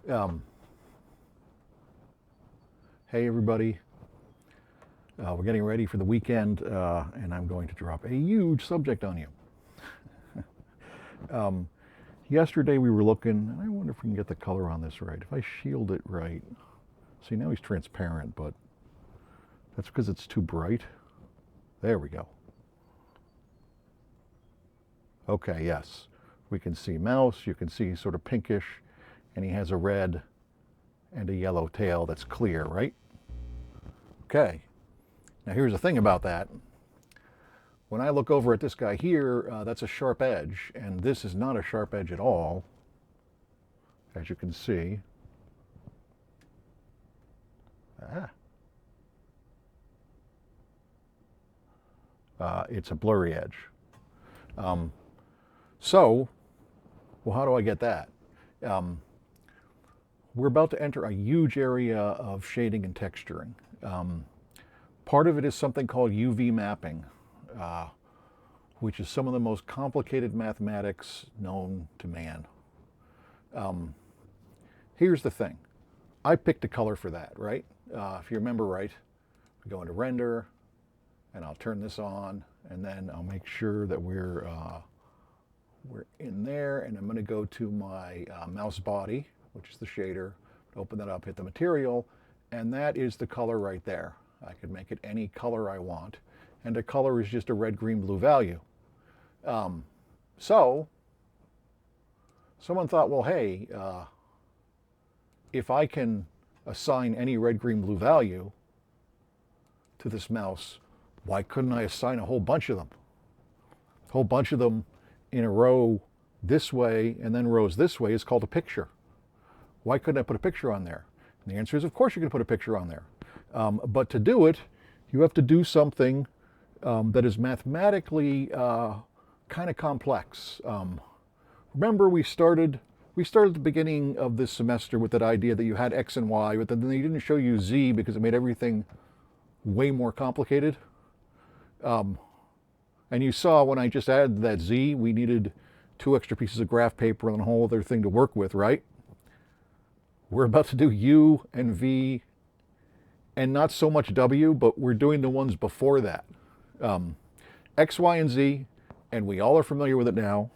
Um, hey everybody, we're getting ready for the weekend and I'm going to drop a huge subject on you. Yesterday we were looking, and I wonder if we can get the color on this right. If I shield it right, see now he's transparent, but that's because it's too bright. There we go. Okay, yes. We can see mouse, you can see sort of pinkish, and he has a red and a yellow tail that's clear, right? Okay. Now here's the thing about that. When I look over at this guy here, that's a sharp edge, and this is not a sharp edge at all, as you can see. It's a blurry edge. So, well, how do I get that? We're about to enter a huge area of shading and texturing. Part of it is something called UV mapping, which is some of the most complicated mathematics known to man. Here's the thing. I picked a color for that, right? If you remember right, we go into render, and I'll turn this on, and then I'll make sure that we're in there, and I'm going to go to my mouse body, which is the shader, open that up, hit the material, and that is the color right there. I could make it any color I want, and a color is just a red, green, blue value. So someone thought, well, hey, if I can assign any red, green, blue value to this mouse, why couldn't I assign a whole bunch of them? A whole bunch of them in a row this way and then rows this way is called a picture. Why couldn't I put a picture on there? And the answer is, of course you can put a picture on there. But to do it, you have to do something that is mathematically kind of complex. Remember, we started at the beginning of this semester with that idea that you had X and Y, but then they didn't show you Z because it made everything way more complicated. And you saw when I just added that Z, we needed 2 extra pieces of graph paper and a whole other thing to work with, right? We're about to do U and V and not so much W, but we're doing the ones before that. X, Y, and Z, and we all are familiar with it now,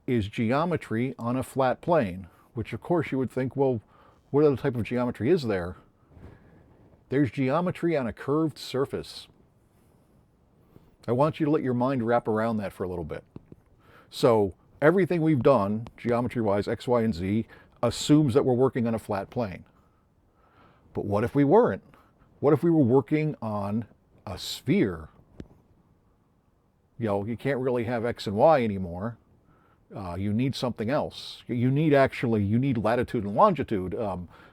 is geometry on a flat plane, which of course you would think, well, what other type of geometry is there? There's geometry on a curved surface. I want you to let your mind wrap around that for a little bit. So everything we've done, geometry-wise, X, Y, and Z, assumes that we're working on a flat plane. But what if we weren't? What if we were working on a sphere? You know, you can't really have X and Y anymore. You need something else. You need latitude and longitude.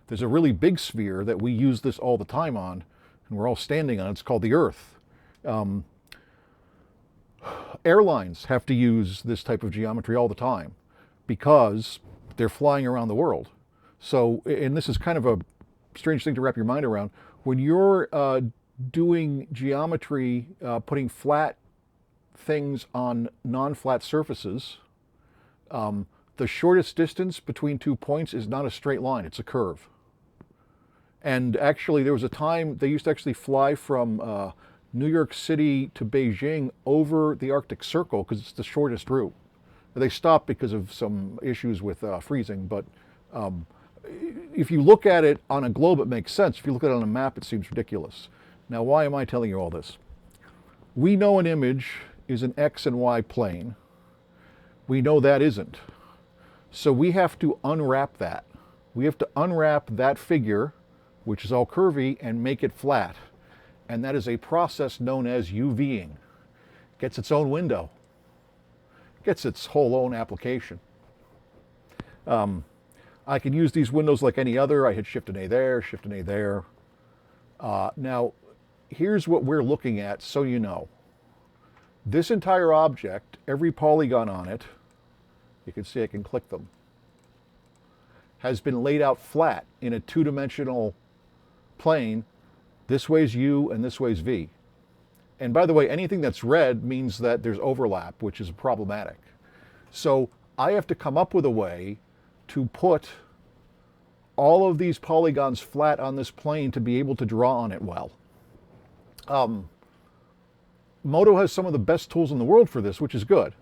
There's a really big sphere that we use this all the time on, and we're all standing on. It's called the Earth. Airlines have to use this type of geometry all the time because they're flying around the world. So, and this is kind of a strange thing to wrap your mind around. When you're doing geometry, putting flat things on non-flat surfaces, the shortest distance between 2 points is not a straight line, it's a curve. And actually, there was a time they used to actually fly from New York City to Beijing over the Arctic Circle because it's the shortest route. They stopped because of some issues with freezing, but if you look at it on a globe, it makes sense. If you look at it on a map, it seems ridiculous. Now, why am I telling you all this? We know an image is an X and Y plane. We know that isn't. So we have to unwrap that. We have to unwrap that figure, which is all curvy, and make it flat. And that is a process known as UVing. Gets its own window. Gets its whole own application. I can use these windows like any other. I hit Shift and A there, Shift and A there. Now, here's what we're looking at so you know. This entire object, every polygon on it, you can see I can click them, has been laid out flat in a 2-dimensional plane. This way's U and this way's V. And by the way, anything that's red means that there's overlap, which is problematic. So I have to come up with a way to put all of these polygons flat on this plane to be able to draw on it well. Modo has some of the best tools in the world for this, which is good.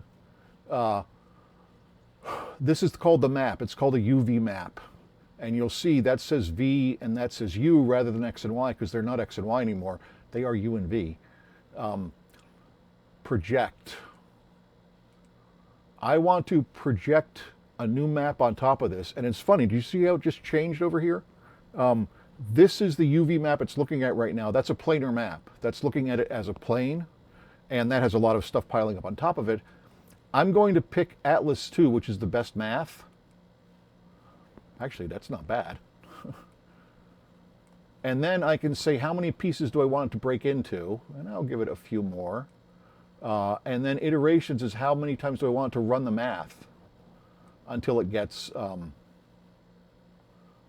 This is called the map. It's called a UV map. And you'll see that says V and that says U rather than X and Y, because they're not X and Y anymore. They are U and V. Project. I want to project a new map on top of this. And it's funny, do you see how it just changed over here? This is the UV map it's looking at right now. That's a planar map. That's looking at it as a plane, and that has a lot of stuff piling up on top of it. I'm going to pick Atlas 2, which is the best math. Actually, that's not bad. And then I can say how many pieces do I want it to break into, and I'll give it a few more. And then iterations is how many times do I want it to run the math until it gets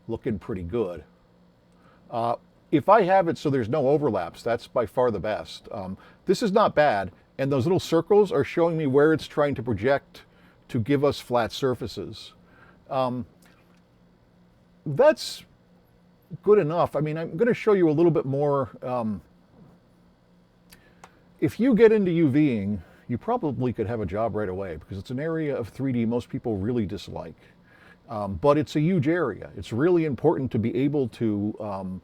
looking pretty good. If I have it so there's no overlaps, that's by far the best. This is not bad, and those little circles are showing me where it's trying to project to give us flat surfaces. That's good enough. I mean, I'm going to show you a little bit more. If you get into UVing, you probably could have a job right away, because it's an area of 3D most people really dislike. But it's a huge area. It's really important to be able to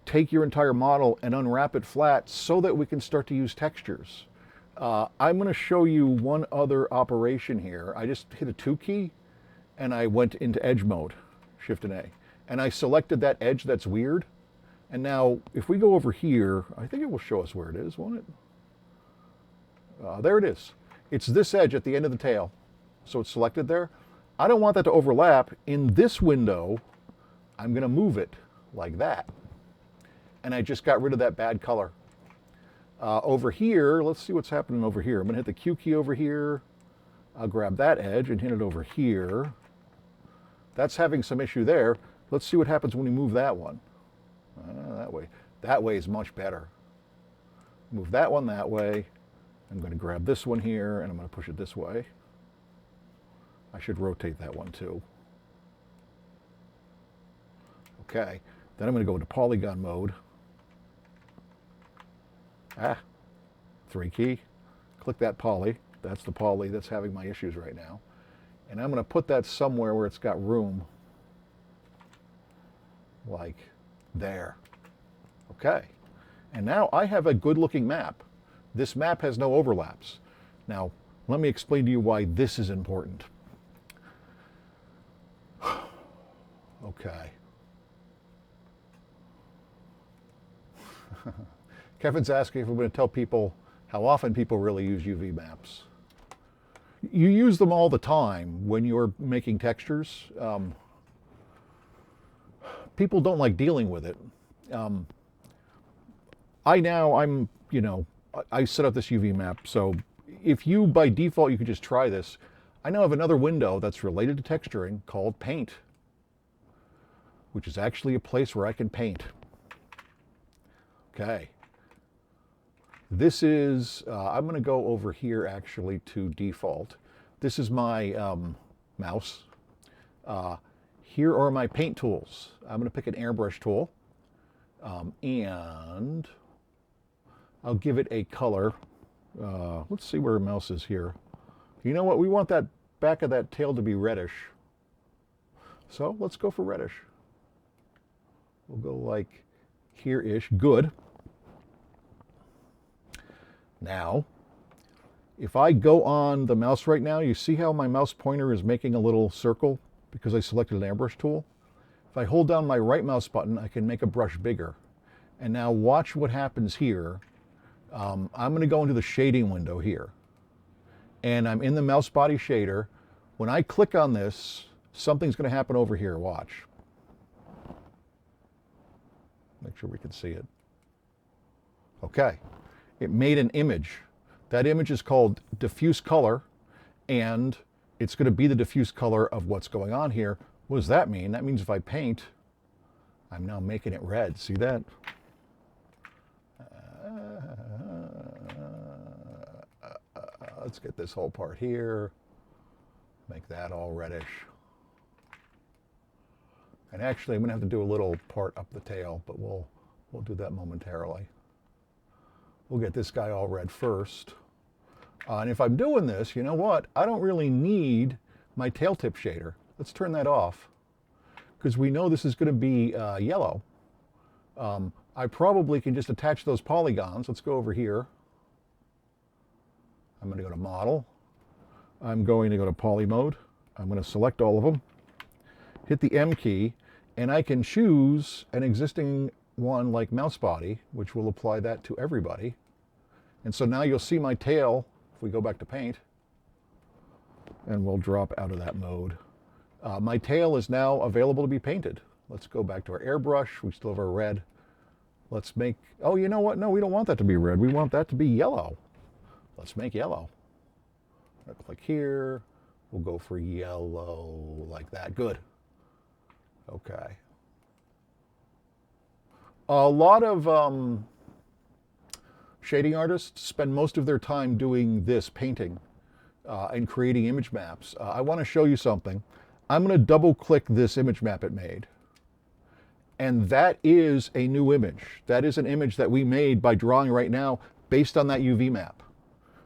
take your entire model and unwrap it flat so that we can start to use textures. I'm going to show you one other operation here. I just hit a 2 key and I went into edge mode, Shift and A. And I selected that edge that's weird. And now if we go over here, I think it will show us where it is, won't it? There it is. It's this edge at the end of the tail. So it's selected there. I don't want that to overlap. In this window, I'm going to move it like that. And I just got rid of that bad color. Over here, let's see what's happening over here. I'm going to hit the Q key over here. I'll grab that edge and hit it over here. That's having some issue there. Let's see what happens when we move that one. That way. That way is much better. Move that one that way. I'm going to grab this one here and I'm going to push it this way. I should rotate that one too. Okay, then I'm going to go into polygon mode. 3 key, click that poly. That's the poly that's having my issues right now. And I'm going to put that somewhere where it's got room. Like there. Okay, and now I have a good looking map. This map has no overlaps. Now, let me explain to you why this is important. Okay. Kevin's asking if we're going to tell people how often people really use UV maps. You use them all the time when you're making textures. People don't like dealing with it. I set up this UV map, so if you, by default, you could just try this. I now have another window that's related to texturing called Paint, which is actually a place where I can paint. Okay. This is, I'm going to go over here actually to default. This is my mouse. Here are my paint tools. I'm going to pick an airbrush tool and I'll give it a color. Let's see where mouse is here. You know what? We want that back of that tail to be reddish. So let's go for reddish. We'll go like here-ish. Good. Now, if I go on the mouse right now, you see how my mouse pointer is making a little circle because I selected an airbrush tool? If I hold down my right mouse button, I can make a brush bigger. And now watch what happens here. I'm going to go into the shading window here. And I'm in the mouse body shader. When I click on this, something's going to happen over here. Watch. Make sure we can see it. Okay. It made an image. That image is called diffuse color, and it's going to be the diffuse color of what's going on here. What does that mean? That means if I paint, I'm now making it red. See that? Let's get this whole part here. Make that all reddish. And actually, I'm going to have to do a little part up the tail, but we'll do that momentarily. We'll get this guy all red first. And if I'm doing this, you know what? I don't really need my tail tip shader. Let's turn that off, because we know this is going to be yellow. I probably can just attach those polygons. Let's go over here. I'm going to go to Model. I'm going to go to Poly Mode. I'm going to select all of them, hit the M key, and I can choose an existing one like mouse body, which will apply that to everybody. And so now you'll see my tail, if we go back to paint, and we'll drop out of that mode. My tail is now available to be painted. Let's go back to our airbrush. We still have our red. Let's make, oh, you know what? No, we don't want that to be red. We want that to be yellow. Let's make yellow. I'll click here. We'll go for yellow like that. Good. Okay. A lot of shading artists spend most of their time doing this, painting and creating image maps. I want to show you something. I'm going to double click this image map it made. And that is a new image. That is an image that we made by drawing right now based on that UV map.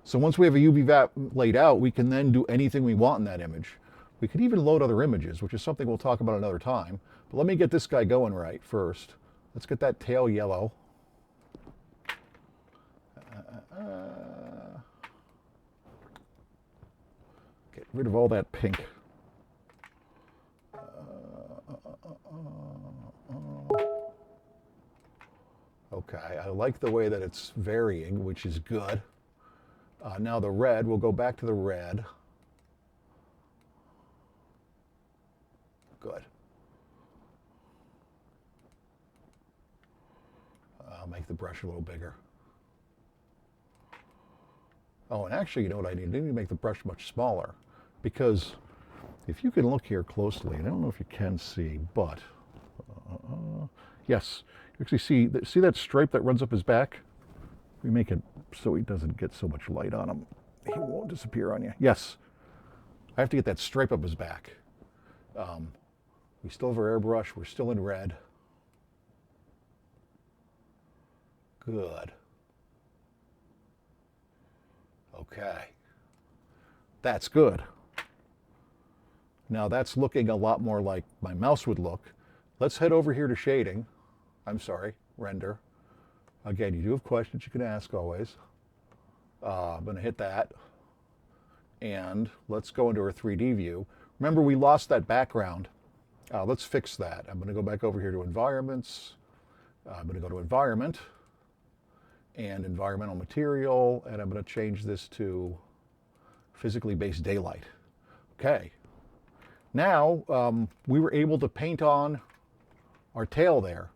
So once we have a UV map laid out, we can then do anything we want in that image. We could even load other images, which is something we'll talk about another time. But let me get this guy going right first. Let's get that tail yellow. Get rid of all that pink. Okay, I like the way that it's varying, which is good. Now the red, we'll go back to the red. Good. I'll make the brush a little bigger. Oh, and actually, you know what I need? I need to make the brush much smaller, because if you can look here closely, and I don't know if you can see, but yes, you actually see that stripe that runs up his back? We make it so he doesn't get so much light on him. He won't disappear on you. Yes, I have to get that stripe up his back. We still have our airbrush. We're still in red. Good. Okay. That's good. Now that's looking a lot more like my mouse would look. Let's head over here to shading. I'm sorry, render. Again, you do have questions you can ask always. I'm going to hit that. And let's go into our 3D view. Remember, we lost that background. Let's fix that. I'm going to go back over here to environments. I'm going to go to environment and environmental material, and I'm going to change this to physically based daylight. Okay. Now, we were able to paint on our tail there,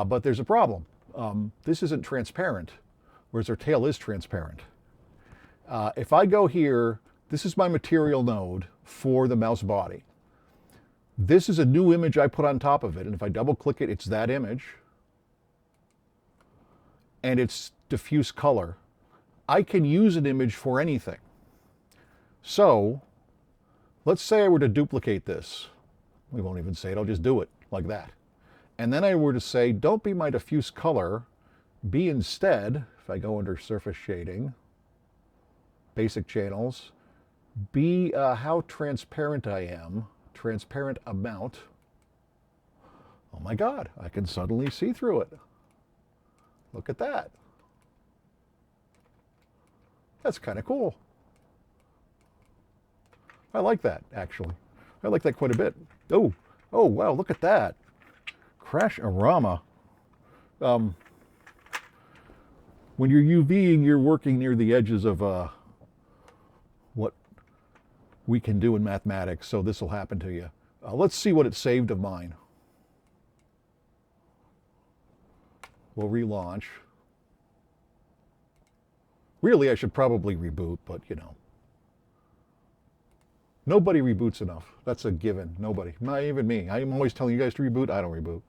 but there's a problem. This isn't transparent, whereas our tail is transparent. If I go here, this is my material node for the mouse body. This is a new image I put on top of it, and if I double click it, it's that image. And it's diffuse color. I can use an image for anything. So, let's say I were to duplicate this. We won't even say it, I'll just do it like that. And then I were to say, don't be my diffuse color, be instead, if I go under surface shading, basic channels, be how transparent I am, transparent amount. Oh my God, I can suddenly see through it. Look at that. That's kind of cool. I like that, actually. I like that quite a bit. Oh, wow, look at that. Crash-orama. When you're UVing, you're working near the edges of what we can do in mathematics, so this will happen to you. Let's see what it saved of mine. We'll relaunch. Really, I should probably reboot, but you know. Nobody reboots enough. That's a given. Nobody. Not even me. I'm always telling you guys to reboot. I don't reboot.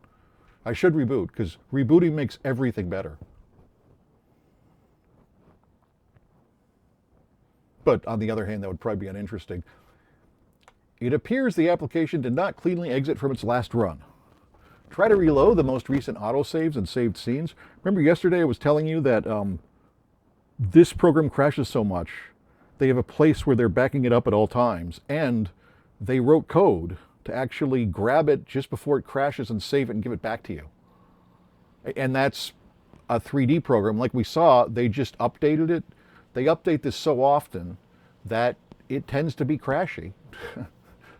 I should reboot, because rebooting makes everything better. But on the other hand, that would probably be uninteresting. It appears the application did not cleanly exit from its last run. try to reload the most recent autosaves and saved scenes. Remember yesterday I was telling you that this program crashes so much, they have a place where they're backing it up at all times, and they wrote code to actually grab it just before it crashes and save it and give it back to you. And that's a 3D program. Like we saw, they just updated it. They update this so often that it tends to be crashy.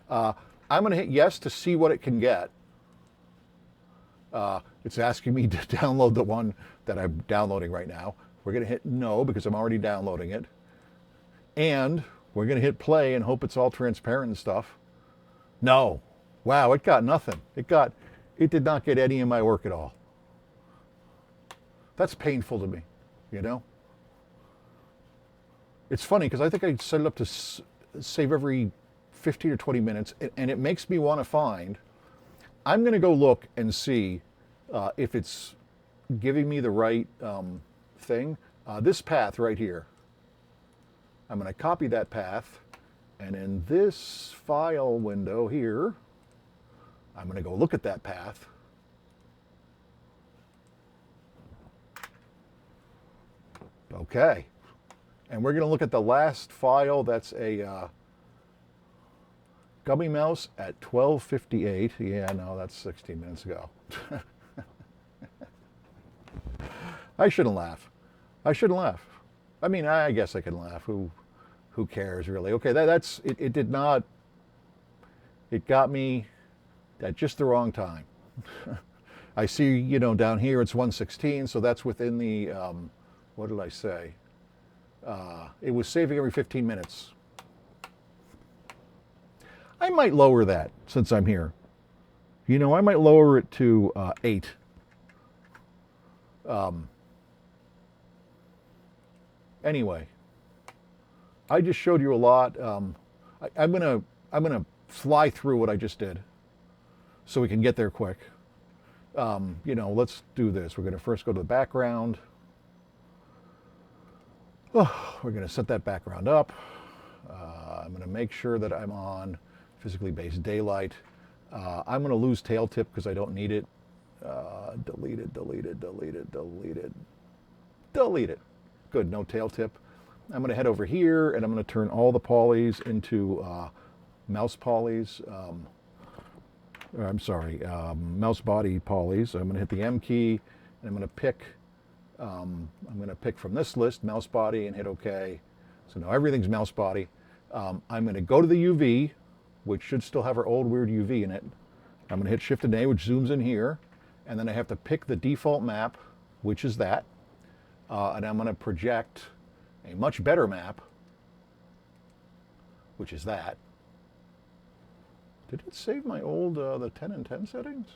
I'm going to hit yes to see what it can get. It's asking me to download the one that I'm downloading right now. We're going to hit no because I'm already downloading it. And we're going to hit play and hope it's all transparent and stuff. No. Wow, it got nothing. It did not get any of my work at all. That's painful to me, you know? It's funny because I think I set it up to save every 15 or 20 minutes, and it makes me want to find. I'm going to go look and see if it's giving me the right thing. This path right here. I'm going to copy that path, and in this file window here, I'm going to go look at that path. Okay. And we're going to look at the last file. That's a gummy mouse at 12:58. Yeah, no, that's 16 minutes ago. I shouldn't laugh. I shouldn't laugh. I mean, I guess I can laugh. Who cares, really? Okay, that's it. It did not. It got me at just the wrong time. I see, you know, down here it's 1:16, so that's within the. What did I say? It was saving every 15 minutes. I might lower that since I'm here. You know, I might lower it to 8. Anyway, I just showed you a lot. I'm gonna fly through what I just did, so we can get there quick. You know, let's do this. We're gonna first go to the background. Oh, we're going to set that background up. I'm going to make sure that I'm on physically based daylight. I'm going to lose tail tip because I don't need it. Delete it, delete it, delete it, delete it, delete it. Good, no tail tip. I'm going to head over here and I'm going to turn all the polys into mouse polys. I'm sorry, mouse body polys. I'm going to hit the M key and I'm going to pick from this list mouse body and hit OK. So now everything's mouse body. I'm going to go to the UV, which should still have our old weird UV in it. I'm going to hit Shift and A, which zooms in here. And then I have to pick the default map, which is that. And I'm going to project a much better map, which is that. Did it save my old, the 10 and 10 settings?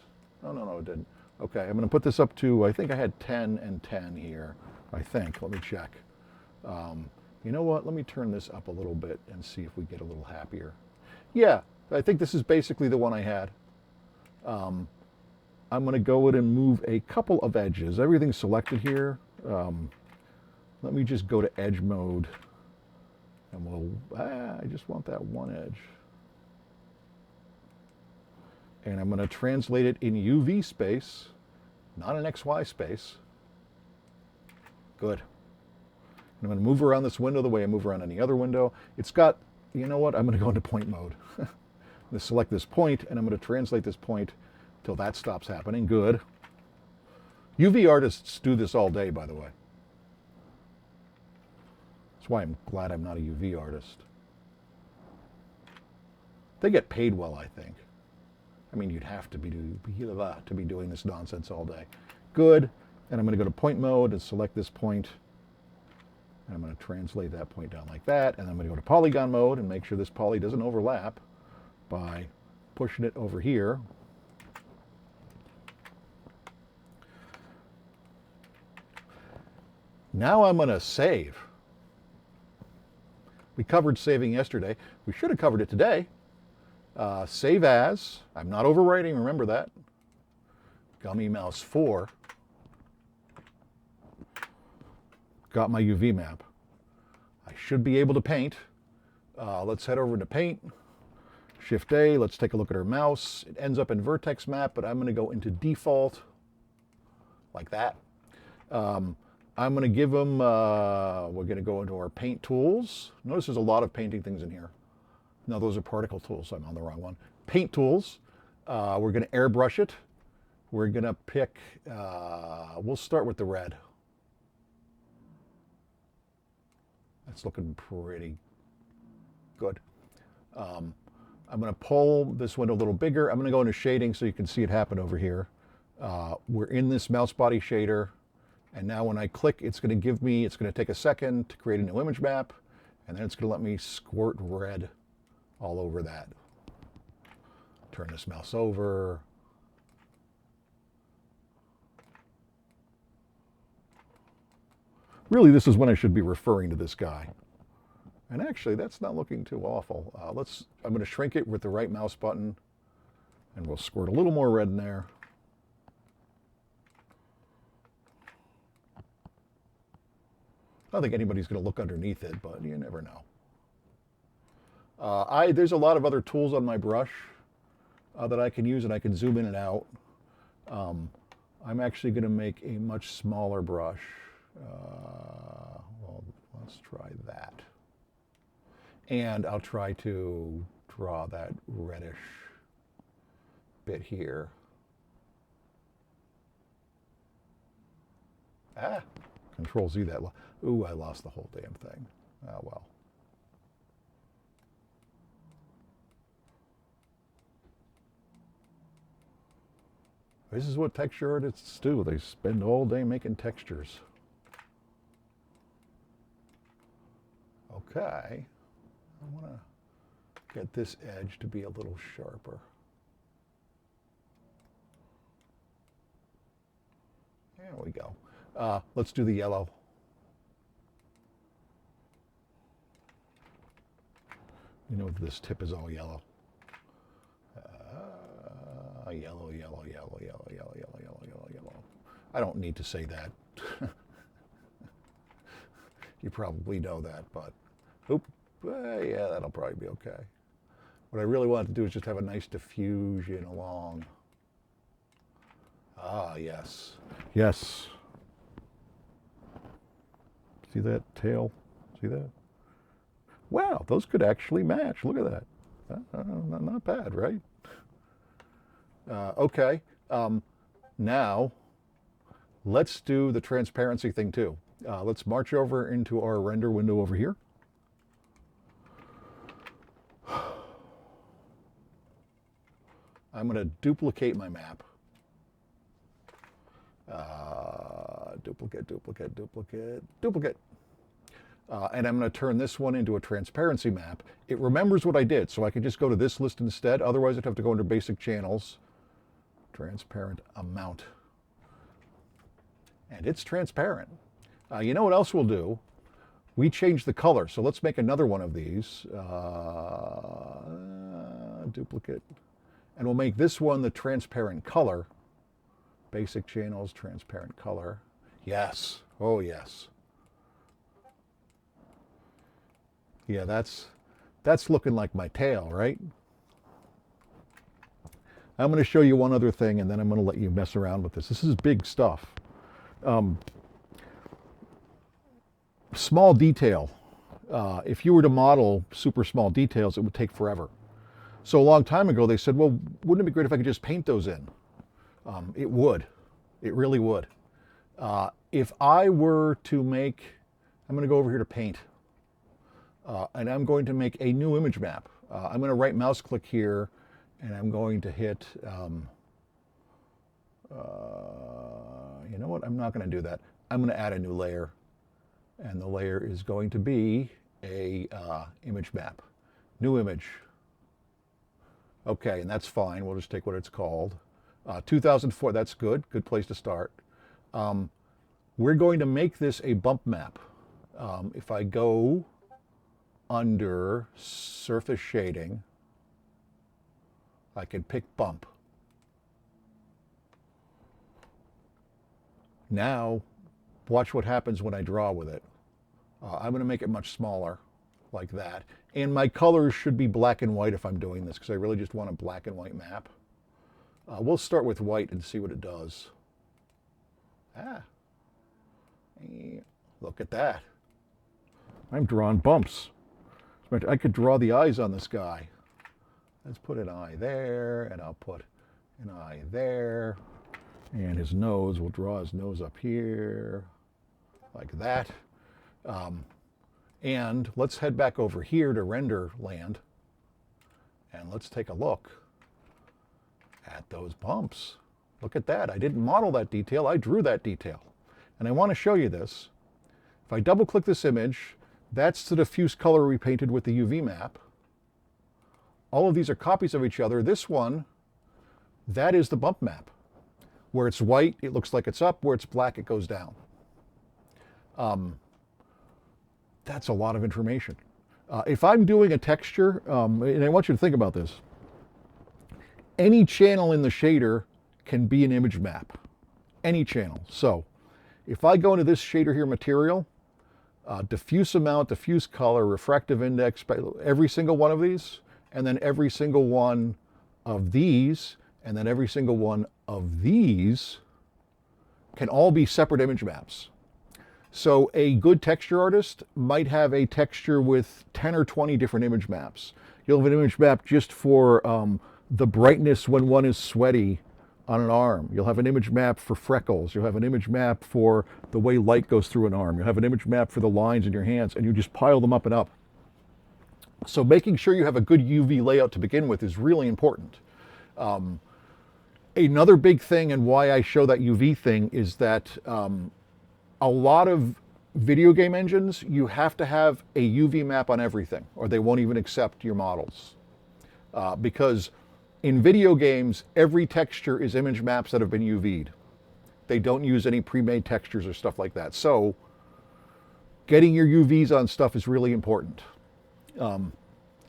No, it didn't. Okay, I'm going to put this up to, I think I had 10 and 10 here. I think. Let me check. You know what? Let me turn this up a little bit and see if we get a little happier. Yeah, I think this is basically the one I had. I'm going to go in and move a couple of edges. Everything's selected here. Let me just go to edge mode. And we'll, I just want that one edge. And I'm going to translate it in UV space, not an XY space. Good. And I'm going to move around this window the way I move around any other window. It's got, you know what, I'm going to go into point mode. I'm going to select this point, and I'm going to translate this point till that stops happening. Good. UV artists do this all day, by the way. That's why I'm glad I'm not a UV artist. They get paid well, I think. I mean, you'd have to be doing this nonsense all day. Good. And I'm going to go to point mode and select this point. And I'm going to translate that point down like that. And I'm going to go to polygon mode and make sure this poly doesn't overlap by pushing it over here. Now I'm going to save. We covered saving yesterday. We should have covered it today. Save as. I'm not overwriting, remember that. Gummy mouse 4. Got my UV map. I should be able to paint. Let's head over to paint. Shift A, let's take a look at our mouse. It ends up in vertex map, but I'm going to go into default like that. I'm going to give them, we're going to go into our paint tools. Notice there's a lot of painting things in here. No, those are particle tools. I'm on the wrong one. Paint tools. We're going to airbrush it. We're going to pick, we'll start with the red. That's looking pretty good. I'm going to pull this window a little bigger. I'm going to go into shading so you can see it happen over here. We're in this mouse body shader. And now when I click, it's going to give me, it's going to take a second to create a new image map. And then it's going to let me squirt red all over that. Turn this mouse over. Really, this is when I should be referring to this guy. And actually, that's not looking too awful. I'm going to shrink it with the right mouse button, and we'll squirt a little more red in there. I don't think anybody's going to look underneath it, but you never know. There's a lot of other tools on my brush that I can use, and I can zoom in and out. I'm actually going to make a much smaller brush. Well, let's try that. And I'll try to draw that reddish bit here. Control Z that. Ooh, I lost the whole damn thing. Oh, well. This is what texture artists do. They spend all day making textures. Okay. I want to get this edge to be a little sharper. There we go. Let's do the yellow. You know this tip is all yellow. Yellow, yellow, yellow, yellow, yellow, yellow, yellow, yellow, yellow. I don't need to say that. You probably know that, but yeah, that'll probably be okay. What I really want to do is just have a nice diffusion along. Ah, yes. Yes. See that tail? See that? Wow, those could actually match. Look at that. Not bad, right? Okay. Now, let's do the transparency thing too. Let's march over into our render window over here. I'm going to duplicate my map. Duplicate, duplicate, duplicate, duplicate. And I'm going to turn this one into a transparency map. It remembers what I did, so I can just go to this list instead. Otherwise, I'd have to go into basic channels. Transparent amount. And it's transparent. You know what else we'll do? We change the color. So let's make another one of these. Duplicate. And we'll make this one the transparent color. Basic channels, transparent color. Yes. Oh, yes. Yeah, that's looking like my tail, right? I'm going to show you one other thing, and then I'm going to let you mess around with this. This is big stuff. Small detail. If you were to model super small details, it would take forever. So a long time ago, they said, well, wouldn't it be great if I could just paint those in? It would. It really would. If I were to make, I'm going to go over here to paint. And I'm going to make a new image map. I'm going to right mouse click here, and I'm going to hit, you know what, I'm not going to do that. I'm going to add a new layer, and the layer is going to be a image map. New image. Okay, and that's fine. We'll just take what it's called. 2004, that's good. Good place to start. We're going to make this a bump map. If I go under surface shading, I can pick bump. Now, watch what happens when I draw with it. I'm going to make it much smaller. like that. And my colors should be black and white if I'm doing this, because I really just want a black and white map. We'll start with white and see what it does. Look at that. I'm drawing bumps. I could draw the eyes on this guy. Let's put an eye there, and I'll put an eye there. And his nose, we'll draw his nose up here, like that. And let's head back over here to render land. And let's take a look at those bumps. Look at that. I didn't model that detail, I drew that detail. And I want to show you this. If I double click this image, that's the diffuse color we painted with the UV map. All of these are copies of each other. This one, that is the bump map. Where it's white, it looks like it's up. Where it's black, it goes down. That's a lot of information. If I'm doing a texture, and I want you to think about this, any channel in the shader can be an image map. Any channel. So if I go into this shader here, material, diffuse amount, diffuse color, refractive index, every single one of these, and then every single one of these, and then every single one of these can all be separate image maps. So a good texture artist might have a texture with 10 or 20 different image maps. You'll have an image map just for the brightness when one is sweaty on an arm. You'll have an image map for freckles. You'll have an image map for the way light goes through an arm. You'll have an image map for the lines in your hands, and you just pile them up and up. So making sure you have a good UV layout to begin with is really important. Another big thing, and why I show that UV thing, is that a lot of video game engines, you have to have a UV map on everything, or they won't even accept your models. Because in video games, every texture is image maps that have been UV'd. They don't use any pre-made textures or stuff like that. So getting your UVs on stuff is really important.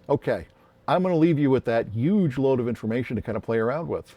Okay, I'm going to leave you with that huge load of information to kind of play around with.